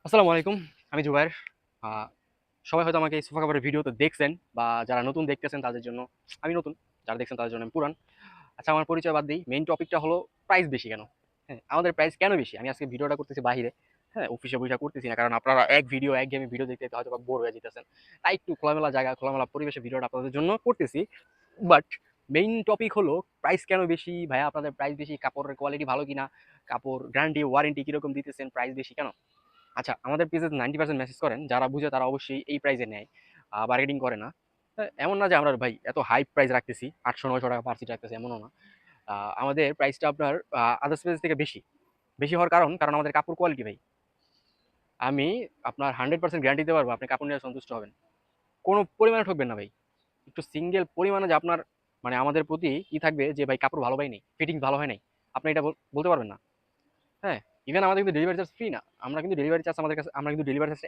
আসসালামু আলাইকুম। আমি জুবায়ের। আ সবাই হয়তো আমাকে এই সোফা কাভারের ভিডিওতে দেখছেন বা যারা নতুন দেখতেছেন তাদের জন্য আমি নতুন, যারা দেখছেন তাদের জন্য আমি পুরান। আচ্ছা, আমার পরিচয় বাদ দেই। মেইন টপিকটা হলো প্রাইস বেশি কেন? হ্যাঁ, আমাদের প্রাইস কেন বেশি? আমি আজকে ভিডিওটা করতেছি বাহিরে। হ্যাঁ, অফিসে বইসা করতেছি না। কারণ আপনারা একঘেয়েমি ভিডিও দেখতে দেখতে হয়তোবা বোর হয়ে যাইতেছেন। তাই একটু খোলামেলা জায়গা, খোলামেলা পরিবেশে ভিডিওটা আপনাদের জন্য করতেছি। বাট মেইন টপিক হলো প্রাইস কেন বেশি? ভাইয়া আপনাদের প্রাইস বেশি, কাপড়ের কোয়ালিটি ভালো কিনা? কাপড় গ্যারান্টি, ওয়ারেন্টি কিরকম দিতেছেন? প্রাইস বেশি কেন? আচ্ছা, আমাদের পেজে 90% মেসেজ করেন। যারা বুঝে তারা অবশ্যই এই প্রাইসে নেয়। বার্গেনিং করে না। এমন না যে আমরা ভাই এত হাই প্রাইস রাখতেছি। ৮০০-৯০০ টাকা পার সিট রাখতেছি, এমনও না। আমাদের প্রাইসটা আপনার আদার্স পেজ থেকে বেশি। বেশি হওয়ার কারণ আমাদের কাপড় কোয়ালিটি ভাই। আমি আপনার 100% গ্যারান্টি দিতে পারবো আপনি কাপড় নিয়ে সন্তুষ্ট হবেন। কোনো পরিমাণে ঠকবেন না ভাই। একটু সিঙ্গেল পরিমাণে যে আপনার মানে আমাদের প্রতি থাকবে যে ভাই কাপড় ভালো পাই নাই, ফিটিংস ভালো হয় নাই। আপনি এটা বলতে পারবেন না। হ্যাঁ, ইভেন আমাদের কিন্তু ডেলিভারি চার্জ ফ্রি না। আমরা কিন্তু ডেলিভারি চার্জ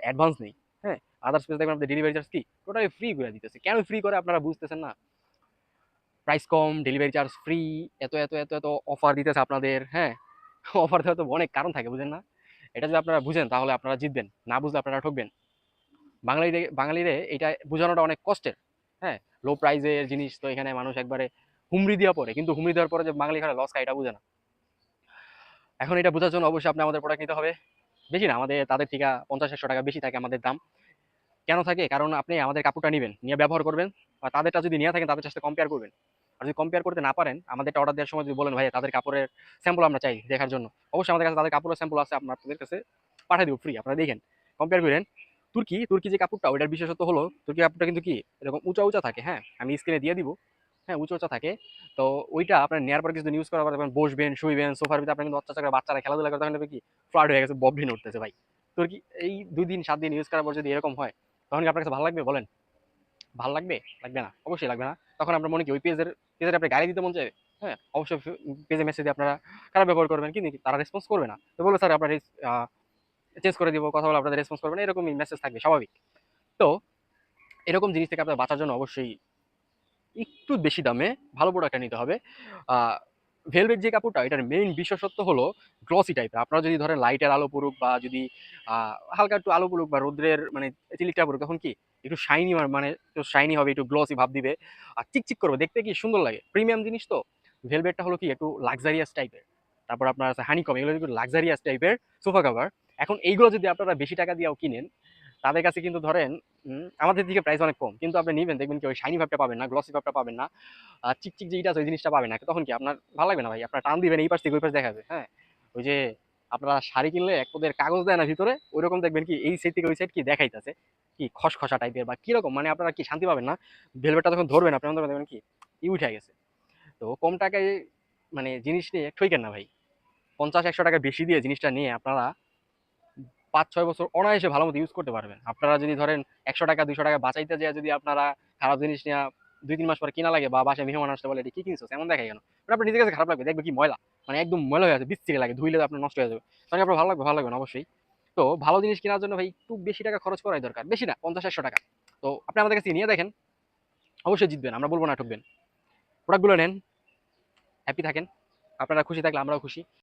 অ্যাডভান্স নেই। হ্যাঁ, আদার্স পেজ দেখবেন আপনাদের ডেলিভারি চার্জ কি টোটালি ফ্রি করে দিতেছে। কেন ফ্রি করে আপনারা বুঝতেছেন না? প্রাইস কম, ডেলিভারি চার্জ ফ্রি, এত অফার দিতেছে আপনাদের। হ্যাঁ, অফার দেওয়ার তো অনেক কারণ থাকে, বুঝেন না? এটা যদি আপনারা বুঝেন তাহলে আপনারা জিতবেন, না বুঝলে আপনারা ঠকবেন। বাঙালিরে এটা বোঝানোটা অনেক কষ্টের। হ্যাঁ, লো প্রাইসের জিনিস তো এখানে মানুষ একবারে হুমড়ি দিয়া পড়ে, কিন্তু হুমড়ি দেওয়ার পরে যে বাঙালি এখানে লস খায় এটা বুঝে না। এখন এটা বোঝার জন্য অবশ্যই আপনি আমাদের প্রোডাক্ট নিতে হবে। বেশি না, আমাদের তাদের থেকে ৫০-১০০ টাকা বেশি থাকে আমাদের দাম। কেন থাকে? কারণ আপনি আমাদের কাপড়টা নিবেন, নিয়ে ব্যবহার করবেন। আর তাদেরটা যদি নিয়ে থাকেন তাদের সাথে কম্পেয়ার করবেন। আর যদি কম্পেয়ার করতে না পারেন, আমাদেরটা অর্ডার দেওয়ার সময় যদি বলেন ভাই তাদের কাপড়ের স্যাম্পল আমরা চাই দেখার জন্য, অবশ্যই আমাদের কাছে তাদের কাপড়ের স্যাম্পল আছে, আমরা আপনাদের কাছে পাঠিয়ে দেবো ফ্রি। আপনারা দেখেন, কম্পেয়ার করেন। তুর্কি যে কাপড়টা, ওইটার বিশেষত্ব হলো তুর্কি কাপড়টা কিন্তু কি এরকম উঁচা উঁচা থাকে। হ্যাঁ, আমি স্ক্রিনে দিয়ে দিব। হ্যাঁ, উঁচু উঁচা থাকে। তো ওইটা আপনার নেওয়ার পর কিছুদিন ইউজ করার পর যখন বসবেন, শুইবেন সোফার ভিতরে, আপনার কিন্তু অত্যাচার করে বাচ্চারা খেলাধুলা করে তখন দেখবে কি ফ্লাড হয়ে গেছে, ববলিন উঠতেছে ভাই। তুর্কি এই ২ দিন ৭ দিন ইউজ করার পর যদি এরকম হয়, তখন কি আপনার কাছে ভালো লাগবে বলেন? ভাল লাগবে? লাগবে না, অবশ্যই লাগবে না। তখন আপনার মনে কি ওই পেজের আপনি গালি দিতে মন চাইবে? হ্যাঁ, অবশ্যই পেজে মেসেজ দিয়ে আপনারা খারাপ ব্যবহার করবেন, কিন্তু তারা রেসপন্স করবে না। তো বলবে স্যার আপনার চেঞ্জ করে দিব, কথা বলে আপনাদের রেসপন্স করবেন, এরকমই মেসেজ থাকবে স্বাভাবিক। তো এরকম জিনিস থেকে আপনার বাঁচার জন্য অবশ্যই একটু বেশি দামে ভালো প্রোডাক্টটা নিতে হবে। ভেলভেট যে কাপড়টা, এটার মেইন বিশেষত্ব হলো গ্লসি টাইপের। আপনারা যদি ধরেন লাইটের আলো পড়ুক বা যদি হালকা একটু আলো পড়ুক বা রোদ্রের মানে ঝিলিকটা পড়ুক, তখন কি একটু শাইনি, মানে একটু শাইনি হবে, একটু গ্লসি ভাব দিবে আর চিকচিক করবে, দেখতে কি সুন্দর লাগে। প্রিমিয়াম জিনিস তো। ভেলভেটটা হলো কি একটু লাক্সারিয়াস টাইপের। তারপর আপনার আছে হানিকম, এগুলো একটু লাক্সারিয়াস টাইপের সোফা কাভার। এখন এইগুলো যদি আপনারা বেশি টাকা দিয়েও কিনেন, তাদের কাছে কিন্তু ধরেন আমাদের দিকে প্রাইস অনেক কম, কিন্তু আপনি নিবেন দেখবেন কি ওই শাইনি ভাবটা পাবেন না, গ্লসি ভাবটা পাবেন না। চিকচিক যেটা আছে ওই জিনিসটা পাবেন না। তখন কি আপনার ভালো লাগবে না ভাই? আপনার টান দিবেন এই পাশ থেকে ওই পাশ দেখাবে। হ্যাঁ, ওই যে আপনারা শাড়ি কিনলে এক ওদের কাগজ দেয় না ভিতরে, ওইরকম দেখবেন কি এই সাইড থেকে ওই সাইড কি দেখাইতেছে কি খসখসা টাইপের বা কিরকম, মানে আপনারা কি শান্তি পাবেন না। ভেলভেটটা যখন ধরবেন আপনার তখন দেখবেন কি উঠে গেছে। তো কম টাকায় মানে জিনিস নিয়ে ঠইকেন না ভাই। ৫০-১০০ টাকা বেশি দিয়ে জিনিসটা নিয়ে আপনারা ৫-৬ বছর অনায়াসে ভালো মতো ইউজ করতে পারবেন। আপনারা যদি ধরেন ১০০ টাকা ২০০ টাকা বাঁচাইতে যেয়ে যদি আপনারা খারাপ জিনিস নিয়ে ২-৩ মাস পরে কিনা লাগে বা বাসায় মেহমান আসতে বলে এটা কি কিনছো এমন দেখায় কেন? ওটা আপনার নিজের কাছে খারাপ লাগবে, দেখবে কি ময়লা, মানে একদম ময়লা হয়ে আছে, বিশ্রী লাগে, ধুইলে আপনার নষ্ট হয়ে যাবে। তখন আপনার ভালো লাগবে না অবশ্যই। তো ভালো জিনিস কেনার জন্য ভাই একটু বেশি টাকা খরচ করাই দরকার, বেশি না ৫০-১০০ টাকা। তো আপনি আমাদের কাছে নিয়ে দেখেন, অবশ্যই জিতবেন, আমরা বলবো না ঠকবেন। প্রোডাক্টগুলো নেন, হ্যাপি থাকেন। আপনারা খুশি থাকলে আমরাও খুশি।